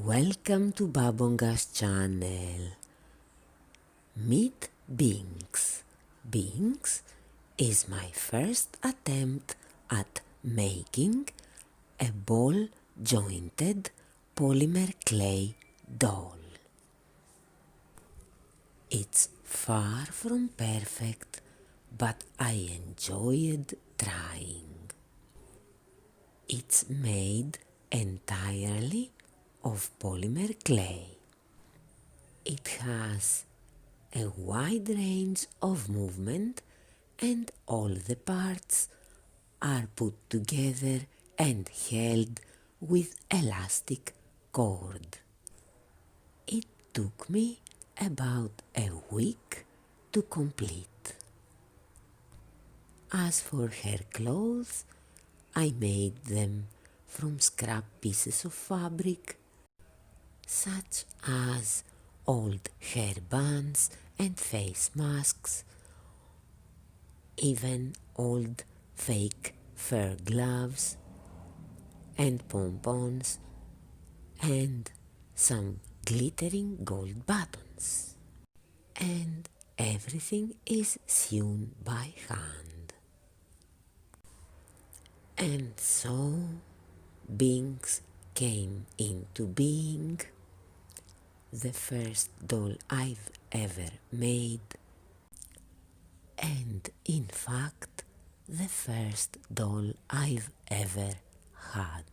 Welcome to Babonga's channel. Meet Bynx. Bynx is my first attempt at making a ball-jointed polymer clay doll. It's far from perfect, but I enjoyed trying. It's made entirely of polymer clay. It has a wide range of movement and all the parts are put together and held with elastic cord. It took me about a week to complete. As for her clothes, I made them from scrap pieces of fabric, such as old hairbands and face masks, even old fake fur gloves and pompons, and some glittering gold buttons. And everything is sewn by hand. And so Bynx came into being, the first doll I've ever made, and in fact the first doll I've ever had.